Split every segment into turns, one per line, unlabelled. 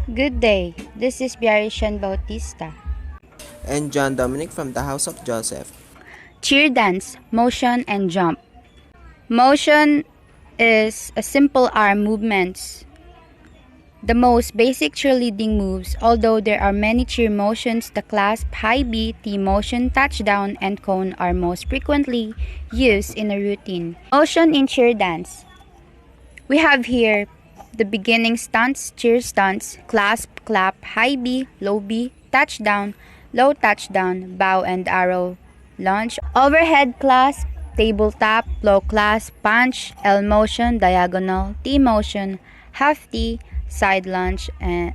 Good day. This is Biarishan Bautista.
And John Dominic from the House of Joseph.
Cheerdance, motion and jump. Motion is a simple arm movements. The most basic cheerleading moves, although there are many cheer motions, the clasp, high B, T motion, touchdown, and cone are most frequently used in a routine. Motion in cheer dance. We have here the beginning stunts, cheer stunts, clasp, clap, high B, low B, touchdown, low touchdown, bow and arrow, lunge, overhead clasp, table tap, low clasp, punch, L motion, diagonal, T motion, half T, side lunge, and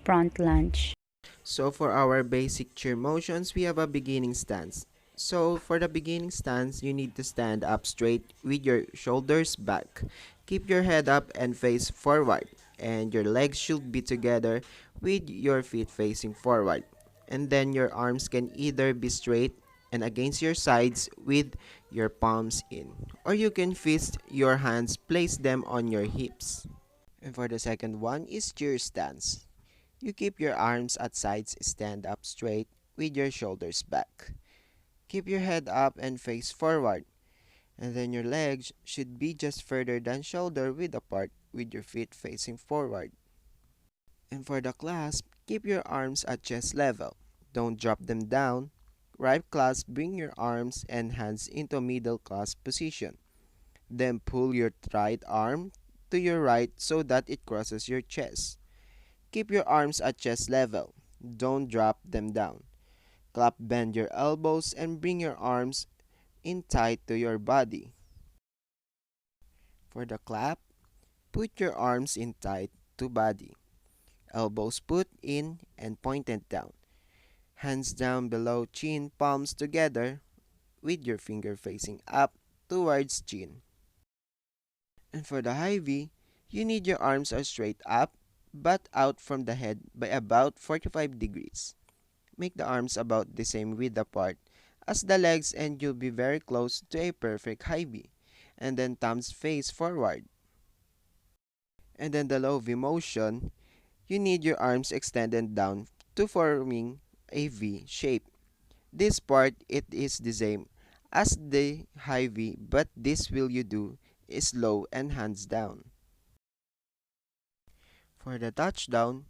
front lunge.
So for our basic cheer motions, we have a beginning stance. So for the beginning stance, you need to stand up straight with your shoulders back. Keep your head up and face forward. And your legs should be together with your feet facing forward. And then your arms can either be straight and against your sides with your palms in. Or you can fist your hands, place them on your hips. And for the second one is cheer stance. You keep your arms at sides, stand up straight with your shoulders back. Keep your head up and face forward. And then your legs should be just further than shoulder width apart with your feet facing forward. And for the clasp, keep your arms at chest level. Don't drop them down. Right clasp, bring your arms and hands into middle clasp position. Then pull your right arm to your right so that it crosses your chest. Keep your arms at chest level. Don't drop them down. Clap, bend your elbows and bring your arms in tight to your body. For the clap, put your arms in tight to body. Elbows put in and pointed down. Hands down below chin, palms together with your finger facing up towards chin. And for the high V, you need your arms are straight up but out from the head by about 45 degrees. Make the arms about the same width apart as the legs and you'll be very close to a perfect high V. And then thumbs face forward. And then the low V motion, you need your arms extended down to forming a V shape. This part, it is the same as the high V, but this will you do is low and hands down. For the touchdown,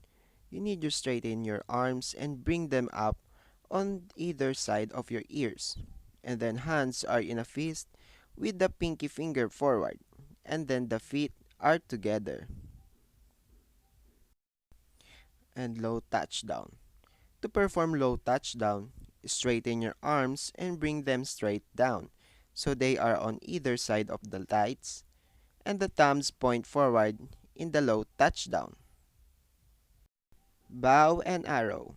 you need to straighten your arms and bring them up on either side of your ears. And then hands are in a fist with the pinky finger forward. And then the feet are together. And low touchdown. To perform low touchdown, straighten your arms and bring them straight down so they are on either side of the lights and the thumbs point forward in the low touchdown. Bow and arrow.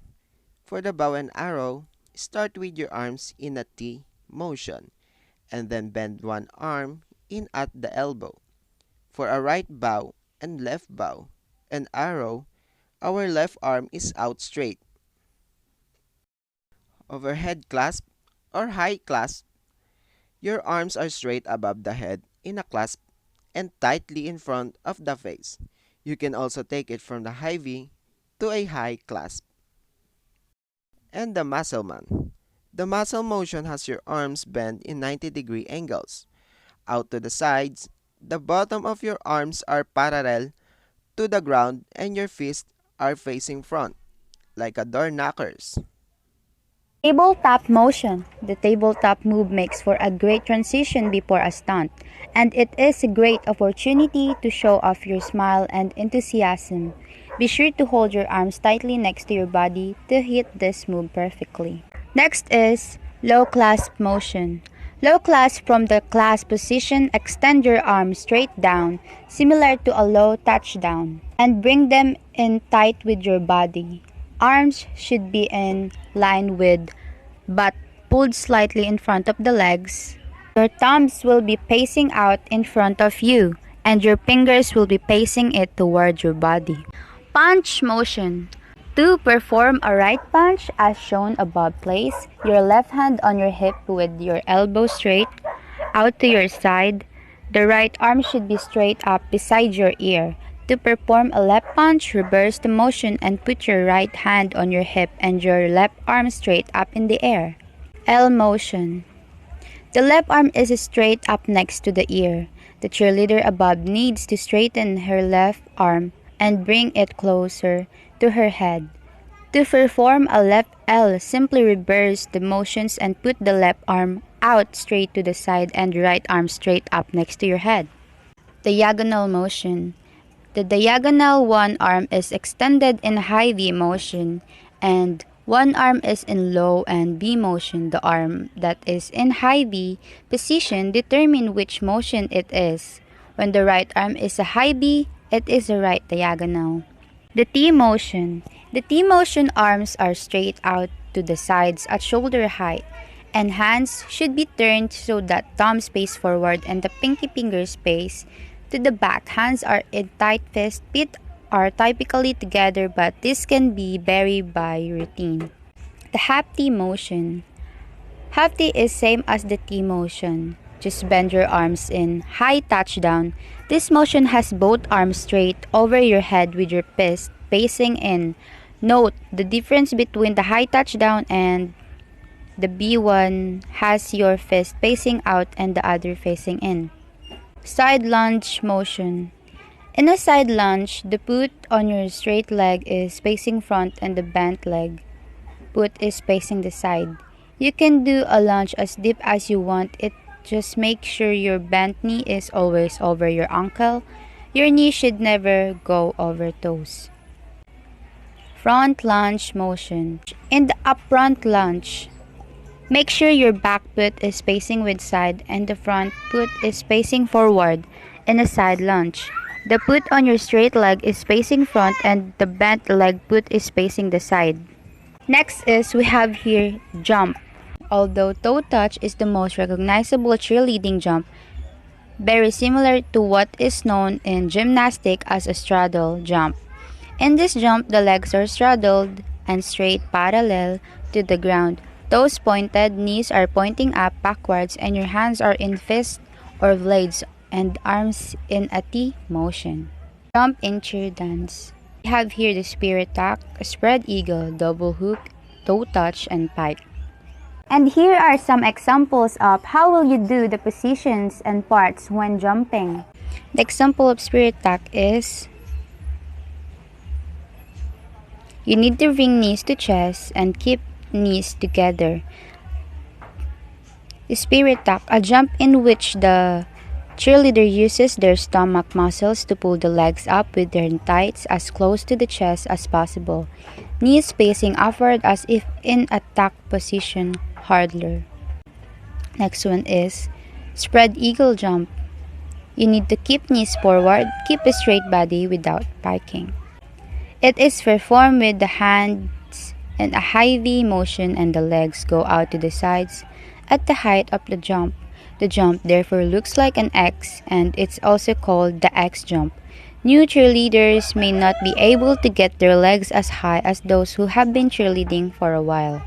For the bow and arrow, start with your arms in a T motion and then bend one arm in at the elbow. For a right bow and left bow and arrow, our left arm is out straight. Overhead clasp or high clasp, your arms are straight above the head in a clasp and tightly in front of the face. You can also take it from the high V to a high clasp. And the muscle man. The muscle motion has your arms bent in 90-degree angles. Out to the sides, the bottom of your arms are parallel to the ground and your fists are facing front, like a door knockers.
Tabletop motion. The tabletop move makes for a great transition before a stunt, and it is a great opportunity to show off your smile and enthusiasm. Be sure to hold your arms tightly next to your body to hit this move perfectly. Next is low clasp motion. Low clasp from the clasp position, extend your arms straight down, similar to a low touchdown, and bring them in tight with your body. Arms should be in line with, but pulled slightly in front of the legs. Your thumbs will be facing out in front of you, and your fingers will be facing it toward your body. Punch motion. To perform a right punch as shown above, place your left hand on your hip with your elbow straight out to your side. The right arm should be straight up beside your ear. To perform a left punch, reverse the motion and put your right hand on your hip and your left arm straight up in the air. L motion. The left arm is straight up next to the ear. The cheerleader above needs to straighten her left arm and bring it closer to her head. To perform a left L, simply reverse the motions and put the left arm out straight to the side and right arm straight up next to your head. Diagonal motion. The diagonal one arm is extended in high V motion and one arm is in low and V motion. The arm that is in high V position determine which motion it is. When the right arm is a high V, it is a right diagonal. The T motion. The T motion arms are straight out to the sides at shoulder height, and hands should be turned so that thumb space forward and the pinky finger space to the back. Hands are in tight fist. Feet are typically together, but this can be varied by routine. The half T motion. Half T is same as the T motion. Just bend your arms in high touchdown. This motion has both arms straight over your head with your fist facing in. Note the difference between the high touchdown and the B1 has your fist facing out and the other facing in. Side lunge motion. In a side lunge, the foot on your straight leg is facing front and the bent leg foot is facing the side. You can do a lunge as deep as you want it. Just make sure your bent knee is always over your ankle. Your knee should never go over toes. Front lunge motion. In the up front lunge, make sure your back foot is facing with side and the front foot is facing forward. In a side lunge, the foot on your straight leg is facing front and the bent leg foot is facing the side. Next is we have here jump. Although toe touch is the most recognizable cheerleading jump, very similar to what is known in gymnastics as a straddle jump. In this jump, the legs are straddled and straight parallel to the ground. Toes pointed, knees are pointing up backwards, and your hands are in fists or blades and arms in a T motion. Jump in Cheerdance. We have here the spirit tuck, a spread eagle, double hook, toe touch, and pike. And here are some examples of how will you do the positions and parts when jumping. The example of spirit tuck is you need to bring knees to chest and keep knees together. The spirit tuck, a jump in which the cheerleader uses their stomach muscles to pull the legs up with their thighs as close to the chest as possible. Knees facing upward as if in a tuck position. Hurdler. Next one is spread eagle jump. You need to keep knees forward, keep a straight body without piking. It is performed with the hands in a high V motion and the legs go out to the sides at the height of the jump. The jump therefore looks like an X and it's also called the X jump. New cheerleaders may not be able to get their legs as high as those who have been cheerleading for a while.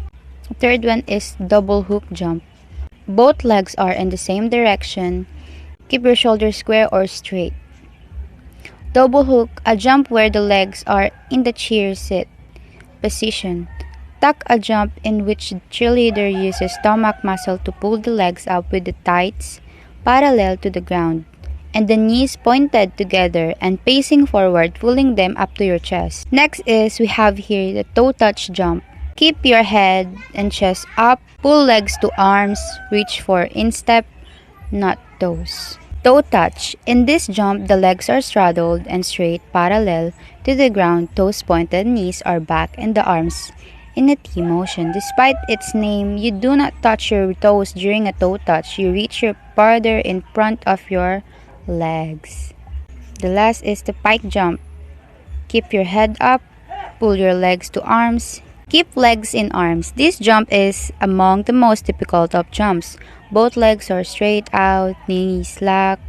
The third one is double hook jump. Both legs are in the same direction. Keep your shoulders square or straight. Double hook, a jump where the legs are in the cheer sit position. Tuck, a jump in which the cheerleader uses stomach muscle to pull the legs up with the thighs parallel to the ground and the knees pointed together and facing forward, pulling them up to your chest. Next is we have here the toe touch jump. Keep your head and chest up, pull legs to arms, reach for instep, not toes. Toe touch. In this jump, the legs are straddled and straight parallel to the ground, toes pointed, knees are back, and the arms in a T motion. Despite its name, you do not touch your toes during a toe touch. You reach your farther in front of your legs. The last is the pike jump. Keep your head up, pull your legs to arms, keep legs in arms. This jump is among the most difficult of jumps. Both legs are straight out, knees slack,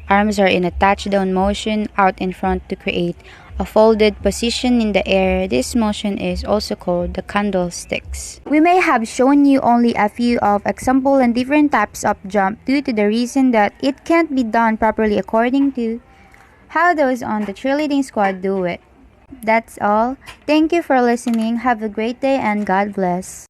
arms are in a touchdown motion out in front to create a folded position in the air. This motion is also called the candlesticks. We may have shown you only a few of example and different types of jump due to the reason that it can't be done properly according to how those on the cheerleading squad do it. That's all. Thank you for listening. Have a great day and God bless.